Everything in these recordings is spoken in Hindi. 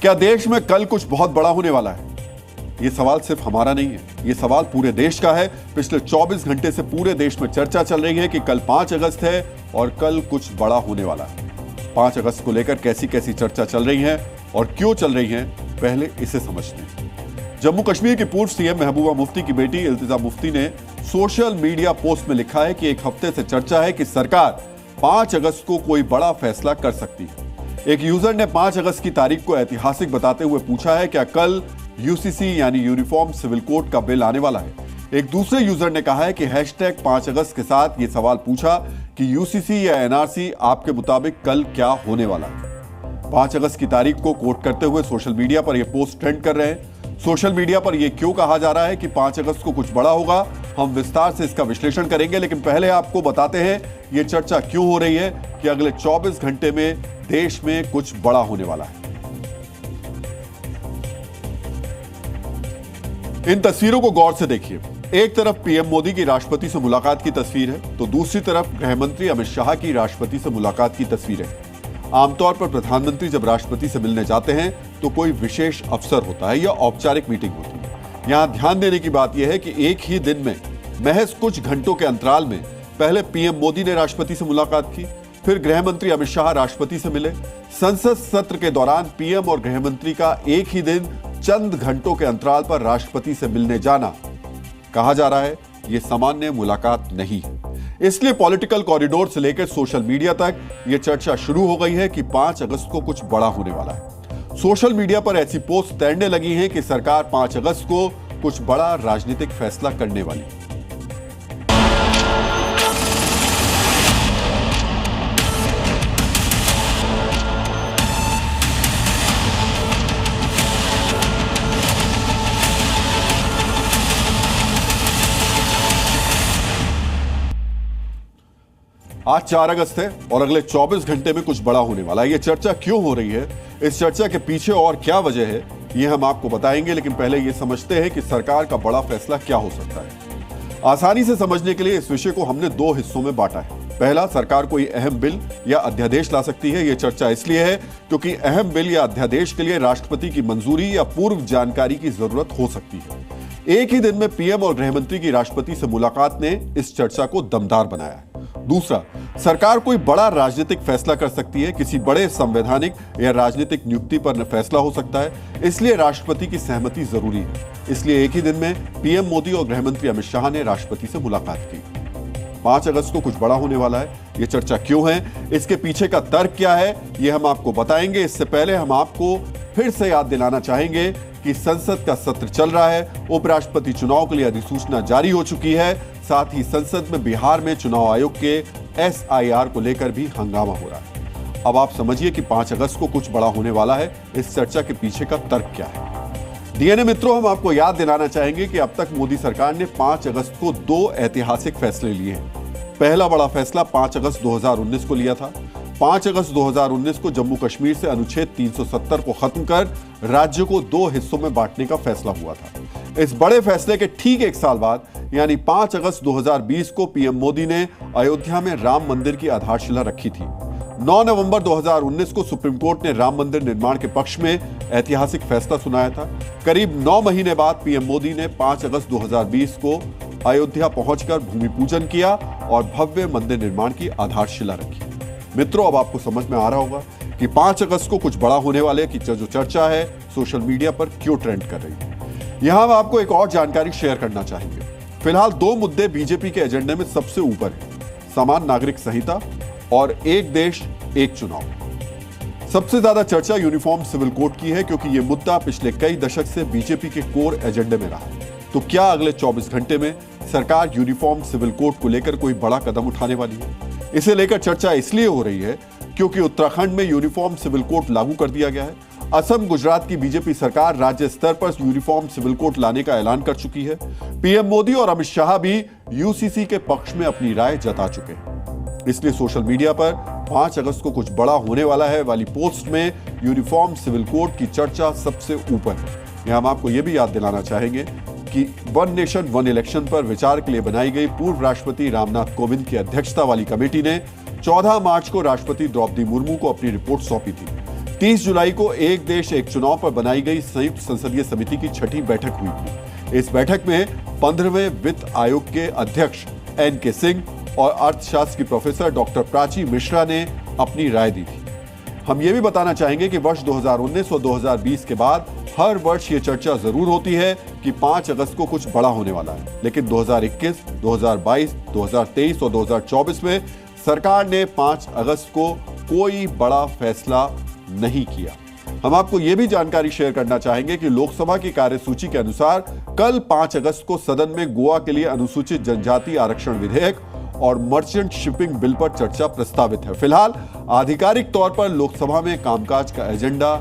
क्या देश में कल कुछ बहुत बड़ा होने वाला है? यह सवाल सिर्फ हमारा नहीं है, यह सवाल पूरे देश का है। पिछले 24 घंटे से पूरे देश में चर्चा चल रही है कि कल 5 अगस्त है और कल कुछ बड़ा होने वाला है। 5 अगस्त को लेकर कैसी कैसी चर्चा चल रही है और क्यों चल रही है, पहले इसे समझते हैं। जम्मू कश्मीर की पूर्व सीएम महबूबा मुफ्ती की बेटी इल्तिजा मुफ्ती ने सोशल मीडिया पोस्ट में लिखा है कि एक हफ्ते से चर्चा है कि सरकार 5 अगस्त को कोई बड़ा फैसला कर सकती है। एक यूजर ने 5 अगस्त की तारीख को ऐतिहासिक बताते हुए पूछा है क्या कल यूसीसी यानी यूनिफॉर्म सिविल कोड का बिल आने वाला है। एक दूसरे यूजर ने कहा है कि #5 अगस्त के साथ यह सवाल पूछा कि यूसीसी या एनआरसी आपके मुताबिक कल क्या होने वाला है। 5 अगस्त की तारीख को कोट करते हुए सोशल मीडिया पर यह पोस्ट ट्रेंड कर रहे हैं। सोशल मीडिया पर यह क्यों कहा जा रहा है कि 5 अगस्त को कुछ बड़ा होगा, हम विस्तार से इसका विश्लेषण करेंगे, लेकिन पहले आपको बताते हैं यह चर्चा क्यों हो रही है कि अगले 24 घंटे में देश में कुछ बड़ा होने वाला है। इन तस्वीरों को गौर से देखिए। एक तरफ पीएम मोदी की राष्ट्रपति से मुलाकात की तस्वीर है तो दूसरी तरफ गृह मंत्री अमित शाह की राष्ट्रपति से मुलाकात की तस्वीर है। आमतौर पर प्रधानमंत्री जब राष्ट्रपति से मिलने जाते हैं तो कोई विशेष अवसर होता है या औपचारिक मीटिंग होती है। यहां ध्यान देने की बात यह है कि एक ही दिन में महज कुछ घंटों के अंतराल में पहले पीएम मोदी ने राष्ट्रपति से मुलाकात की, फिर गृह मंत्री अमित शाह राष्ट्रपति से मिले। संसद सत्र के दौरान पीएम और गृह मंत्री का एक ही दिन चंद घंटों के अंतराल पर राष्ट्रपति से मिलने जाना, कहा जा रहा है यह सामान्य मुलाकात नहीं है। इसलिए पॉलिटिकल कॉरिडोर से लेकर सोशल मीडिया तक यह चर्चा शुरू हो गई है कि 5 अगस्त को कुछ बड़ा होने वाला है। सोशल मीडिया पर ऐसी पोस्ट तैरने लगी हैं कि सरकार 5 अगस्त को कुछ बड़ा राजनीतिक फैसला करने वाली है। आज 4 अगस्त है और अगले 24 घंटे में कुछ बड़ा होने वाला है। यह चर्चा क्यों हो रही है, इस चर्चा के पीछे और क्या वजह है, यह हम आपको बताएंगे, लेकिन पहले यह समझते हैं कि सरकार का बड़ा फैसला क्या हो सकता है। आसानी से समझने के लिए इस विषय को हमने 2 हिस्सों में बांटा है। पहला, सरकार कोई अहम बिल या अध्यादेश ला सकती है। यह चर्चा इसलिए है क्योंकि अहम बिल या अध्यादेश के लिए राष्ट्रपति की मंजूरी या पूर्व जानकारी की जरूरत हो सकती है। एक ही दिन में पीएम और गृहमंत्री की राष्ट्रपति से मुलाकात ने इस चर्चा को दमदार बनाया है। दूसरा, सरकार कोई बड़ा राजनीतिक फैसला कर सकती है। किसी बड़े संवैधानिक या राजनीतिक नियुक्ति पर फैसला हो सकता है, इसलिए राष्ट्रपति की सहमति जरूरी है। इसलिए एक ही दिन में पीएम मोदी और गृहमंत्री अमित शाह ने राष्ट्रपति से मुलाकात की। 5 अगस्त को कुछ बड़ा होने वाला है। यह चर्चा क्यों है, इसके पीछे का तर्क क्या है, यह हम आपको बताएंगे। इससे पहले हम आपको फिर से याद दिलाना चाहेंगे कि संसद का सत्र चल रहा है। उपराष्ट्रपति चुनाव के लिए अधिसूचना जारी हो चुकी है। साथ ही संसद में बिहार में चुनाव आयोग के SIR को लेकर भी हंगामा हो रहा है। अब आप समझिए कि 5 अगस्त को कुछ बड़ा होने वाला है। इस चर्चा के पीछे का तर्क क्या है। डीएनए मित्रों, हम आपको याद दिलाना चाहेंगे कि अब तक मोदी सरकार ने 5 अगस्त को 2 ऐतिहासिक फैसले लिए हैं। पहला बड़ा फैसला 5 अगस्त 2019 को लिया था। 5 अगस्त 2019 को जम्मू कश्मीर से अनुच्छेद 370 को खत्म कर राज्य को 2 हिस्सों में बांटने का फैसला हुआ था। इस बड़े फैसले के ठीक 1 साल बाद यानी 5 अगस्त 2020 को पीएम मोदी ने अयोध्या में राम मंदिर की आधारशिला रखी थी। 9 नवंबर 2019 को सुप्रीम कोर्ट ने राम मंदिर निर्माण के पक्ष में ऐतिहासिक फैसला सुनाया था। करीब 9 महीने बाद पीएम मोदी ने 5 अगस्त 2020 को अयोध्या पहुंचकर भूमि पूजन किया और भव्य मंदिर निर्माण की आधारशिला रखी। मित्रों, अब आपको समझ में आ रहा होगा कि 5 अगस्त को कुछ बड़ा होने वाले की जो चर्चा है सोशल मीडिया पर क्यों ट्रेंड कर रही है। यहां हम आपको एक और जानकारी शेयर करना चाहेंगे। फिलहाल 2 मुद्दे बीजेपी के एजेंडे में सबसे ऊपर है, समान नागरिक संहिता और एक देश एक चुनाव। सबसे ज्यादा चर्चा यूनिफॉर्म सिविल कोड की है क्योंकि यह मुद्दा पिछले कई दशक से बीजेपी के कोर एजेंडे में रहा। तो क्या अगले 24 घंटे में सरकार यूनिफॉर्म सिविल कोड को लेकर कोई बड़ा कदम उठाने वाली है? इसे लेकर चर्चा इसलिए हो रही है क्योंकि उत्तराखंड में यूनिफॉर्म सिविल कोड लागू कर दिया गया है। असम, गुजरात की बीजेपी सरकार राज्य स्तर पर यूनिफॉर्म सिविल कोड लाने का ऐलान कर चुकी है। पीएम मोदी और अमित शाह भी यूसीसी के पक्ष में अपनी राय जता चुके हैं। इसलिए सोशल मीडिया पर 5 अगस्त को कुछ बड़ा होने वाला है वाली पोस्ट में यूनिफॉर्म सिविल कोड की चर्चा सबसे ऊपर है। यहां हम आपको यह भी याद दिलाना चाहेंगे कि 1 नेशन 1 इलेक्शन पर विचार के लिए बनाई गई पूर्व राष्ट्रपति रामनाथ कोविंद की अध्यक्षता वाली कमेटी ने 14 मार्च को राष्ट्रपति द्रौपदी मुर्मू को अपनी रिपोर्ट सौंपी थी। 30 जुलाई को एक देश एक चुनाव पर बनाई गई संयुक्त संसदीय समिति की छठी बैठक हुई थी। इस बैठक में 15वें वित्त आयोग के अध्यक्ष NK सिंह और अर्थशास्त्र की प्रोफेसर डॉक्टर प्राची मिश्रा ने अपनी राय दी थी। हम ये भी बताना चाहेंगे कि वर्ष 2019 और 2020 के बाद हर वर्ष ये चर्चा जरूर होती है कि 5 अगस्त को कुछ बड़ा होने वाला है, लेकिन 2021, 2022, 2023 और 2024 में सरकार ने 5 अगस्त को कोई बड़ा फैसला नहीं किया। हम आपको यह भी जानकारी शेयर करना चाहेंगे कि लोकसभा की कार्यसूची के अनुसार कल 5 अगस्त को सदन में गोवा के लिए अनुसूचित जनजाति आरक्षण विधेयक और मर्चेंट शिपिंग बिल पर चर्चा प्रस्तावित है। फिलहाल आधिकारिक तौर पर लोकसभा में कामकाज का एजेंडा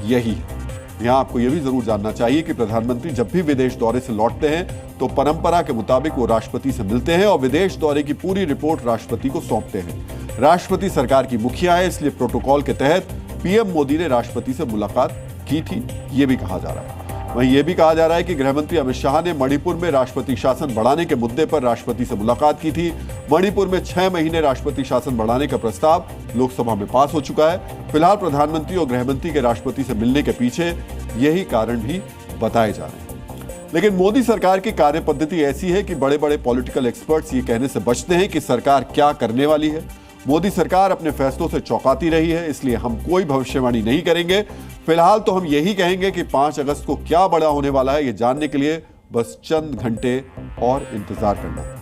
यही है। यहां आपको यह भी जरूर जानना चाहिए कि प्रधानमंत्री जब भी विदेश दौरे से लौटते हैं तो परंपरा के मुताबिक वो राष्ट्रपति से मिलते हैं और विदेश दौरे की पूरी रिपोर्ट राष्ट्रपति को सौंपते हैं। राष्ट्रपति सरकार की मुखिया है, इसलिए प्रोटोकॉल के तहत पीएम मोदी ने राष्ट्रपति से मुलाकात की थी, ये भी कहा जा रहा है। वहीं यह भी कहा जा रहा है कि गृहमंत्री अमित शाह ने मणिपुर में राष्ट्रपति शासन बढ़ाने के मुद्दे पर राष्ट्रपति से मुलाकात की थी। मणिपुर में 6 महीने राष्ट्रपति शासन बढ़ाने का प्रस्ताव लोकसभा में पास हो चुका है। फिलहाल प्रधानमंत्री और गृहमंत्री के राष्ट्रपति से मिलने के पीछे यही कारण भी बताए जा रहे हैं। लेकिन मोदी सरकार की कार्य पद्धति ऐसी है कि बड़े बड़े पॉलिटिकल एक्सपर्ट्स ये कहने से बचते हैं कि सरकार क्या करने वाली है। मोदी सरकार अपने फैसलों से चौंकाती रही है, इसलिए हम कोई भविष्यवाणी नहीं करेंगे। फिलहाल तो हम यही कहेंगे कि 5 अगस्त को क्या बड़ा होने वाला है, ये जानने के लिए बस चंद घंटे और इंतजार करना है।